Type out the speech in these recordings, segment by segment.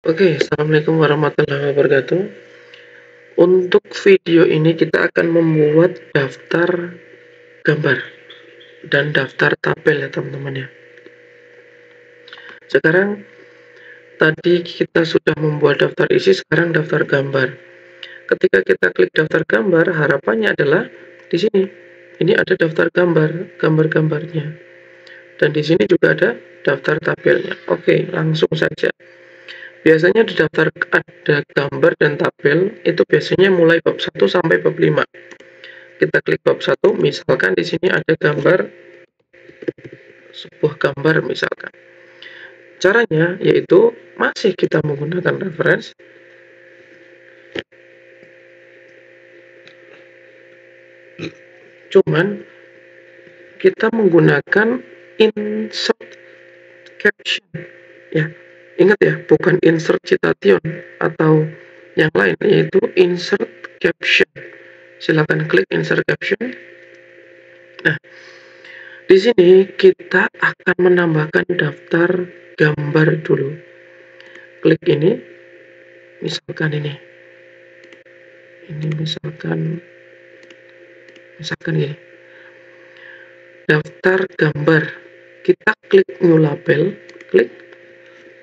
Oke, assalamualaikum warahmatullahi wabarakatuh. Untuk video ini kita akan membuat daftar gambar dan daftar tabel ya teman-teman ya. Sekarang tadi kita sudah membuat daftar isi, sekarang daftar gambar. Ketika kita klik daftar gambar, harapannya adalah di sini. Ini ada daftar gambar, gambar-gambarnya. Dan di sini juga ada daftar tabelnya. Oke, langsung saja. Biasanya di daftar ada gambar dan tabel, itu biasanya mulai bab 1 sampai bab 5. Kita klik bab 1, misalkan di sini ada gambar, sebuah gambar misalkan. Caranya yaitu masih kita menggunakan reference. Cuman kita menggunakan insert caption ya. Ingat ya, bukan insert citation atau yang lain, yaitu insert caption. Silakan klik insert caption. Nah, di sini kita akan menambahkan daftar gambar dulu. Klik ini, misalkan ini. Ini misalkan ini. Daftar gambar. Kita klik new label, klik,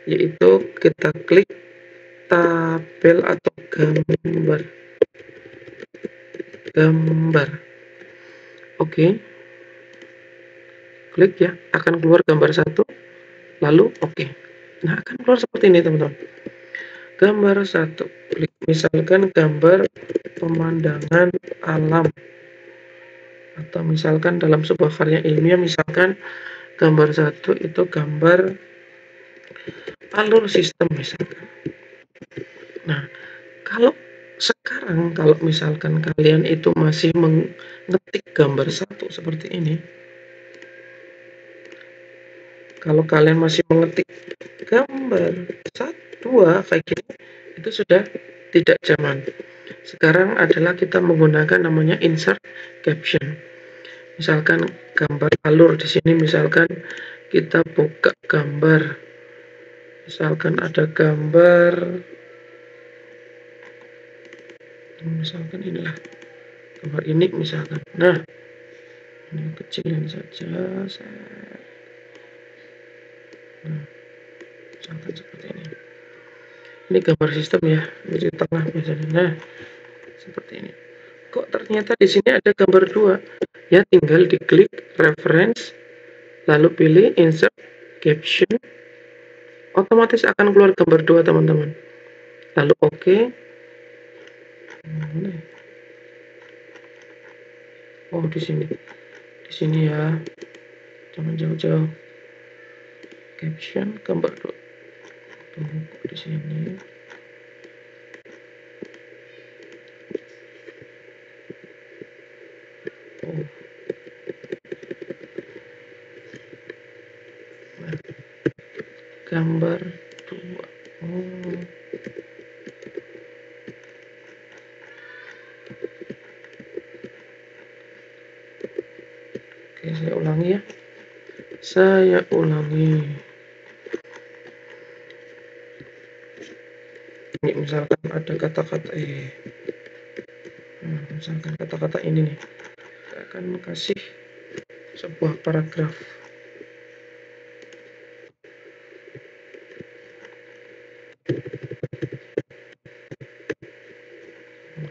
yaitu kita klik tabel atau gambar. Oke. Klik ya, akan keluar gambar 1, lalu oke. Nah, akan keluar seperti ini teman-teman. Gambar 1, klik misalkan gambar pemandangan alam. Atau misalkan dalam sebuah karya ilmiah, misalkan gambar 1 itu gambar alur sistem misalkan. Nah, kalau misalkan kalian itu masih mengetik gambar 1 seperti ini, kalau kalian masih mengetik gambar 2 kayak gini, itu sudah tidak zaman. Sekarang adalah kita menggunakan namanya insert caption. Misalkan gambar alur di sini, misalkan kita buka gambar, misalkan ada gambar, misalkan inilah gambar ini misalkan. Nah, ini kecilin saja. Nah, misalkan seperti ini. Ini gambar sistem ya, di tengah misalnya. Nah, seperti ini. Kok ternyata di sini ada gambar 2? Ya, tinggal diklik reference, lalu pilih insert caption, otomatis akan keluar gambar 2 teman-teman. Lalu oke. Oh, di sini ya, jangan jauh-jauh. Caption gambar 2. Tunggu di sini. Oh. Nah, gambar 2. Oh. Oke, saya ulangi ya. Saya ulangi. Ini misalkan ada kata-kata misalkan kata-kata ini nih. Saya akan kasih sebuah paragraf.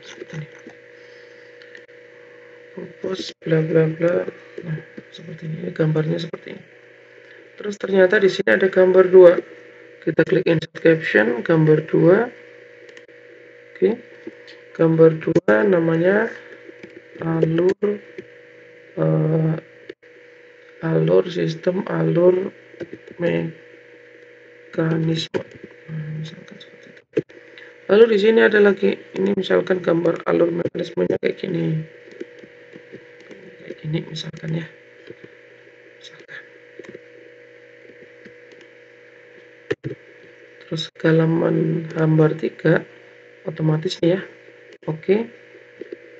Seperti ini. Purpose bla bla bla. Nah, seperti ini. Gambarnya seperti ini. Terus ternyata di sini ada gambar 2. Kita klik insert caption, gambar 2. Oke. Gambar 2 namanya alur sistem, alur mekanisme. Nah, misalkan seperti itu. Lalu di sini ada lagi, ini misalkan gambar alur mekanismenya kayak gini. Kayak gini misalkan ya. Misalkan. Terus halaman gambar 3 otomatis nih ya. Oke.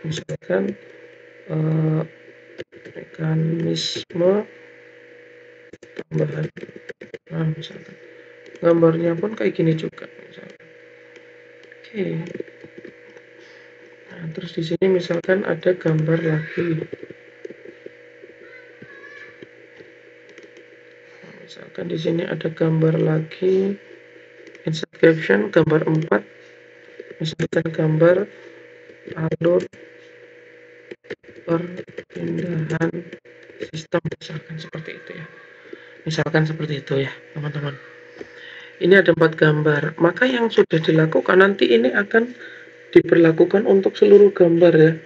Misalkan mekanisme tambahan. Nah, misalkan gambarnya pun kayak gini juga misalkan. Nah, terus di sini misalkan ada gambar lagi. Misalkan di sini ada gambar lagi, insert caption gambar 4, misalkan gambar alur perpindahan sistem, misalkan seperti itu ya. Misalkan seperti itu ya, teman-teman. Ini ada 4 gambar, maka yang sudah dilakukan nanti ini akan diberlakukan untuk seluruh gambar ya.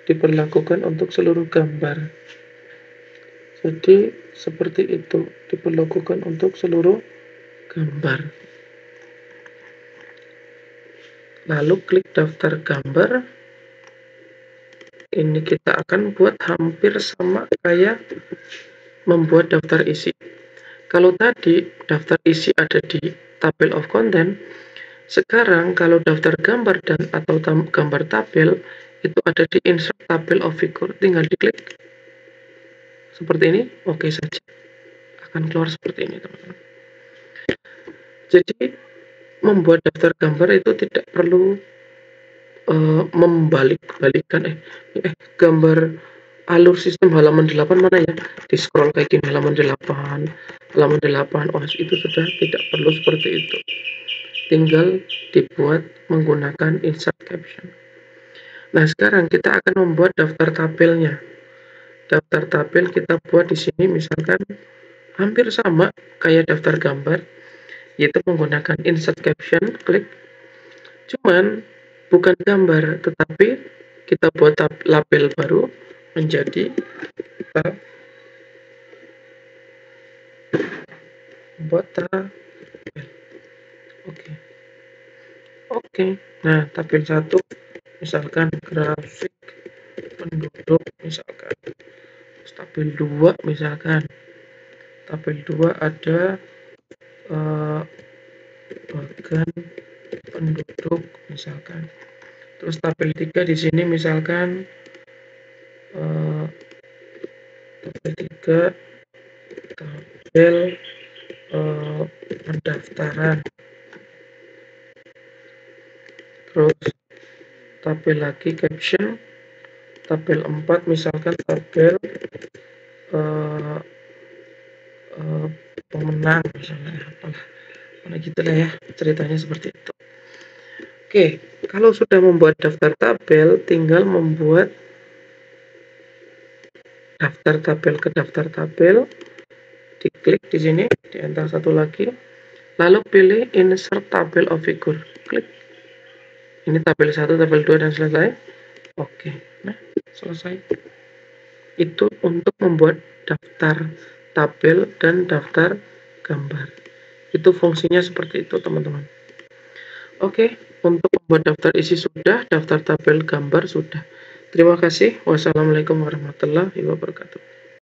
Diberlakukan untuk seluruh gambar. Jadi seperti itu, diberlakukan untuk seluruh gambar. Lalu klik daftar gambar. Ini kita akan buat hampir sama kayak membuat daftar isi. Kalau tadi daftar isi ada di tabel of content, sekarang kalau daftar gambar dan atau gambar tabel itu ada di insert tabel of figure. Tinggal diklik seperti ini, oke saja. Akan keluar seperti ini, teman-teman. Jadi membuat daftar gambar itu tidak perlu membalik-balikan gambar alur sistem halaman 8 mana ya, di scroll kayak gini, halaman 8, oh itu sudah tidak perlu seperti itu, tinggal dibuat menggunakan insert caption. Nah, sekarang kita akan membuat daftar tabelnya. Daftar tabel kita buat di sini misalkan hampir sama kayak daftar gambar, yaitu menggunakan insert caption, klik. Cuman bukan gambar, tetapi kita buat label baru menjadi tabel. Oke. Nah, tabel 1 misalkan grafik penduduk misalkan. Terus tabel 2 misalkan. Tabel 2 ada bagan penduduk misalkan. Terus tabel 3 di sini misalkan tabel 3 tabel pendaftaran. Terus tabel lagi caption. Tabel 4 misalkan tabel pemenang misalnya, apalah gitulah ya, ceritanya seperti itu. Oke, kalau sudah membuat daftar tabel, tinggal membuat daftar tabel ke daftar tabel, diklik di sini, di enter satu lagi, lalu pilih insert tabel of figure, klik. Ini tabel 1, tabel 2 dan selesai. Oke, nah selesai. Itu untuk membuat daftar tabel dan daftar gambar. Itu fungsinya seperti itu, teman-teman. Oke, untuk membuat daftar isi sudah, daftar tabel gambar sudah. Terima kasih. Wassalamualaikum warahmatullahi wabarakatuh.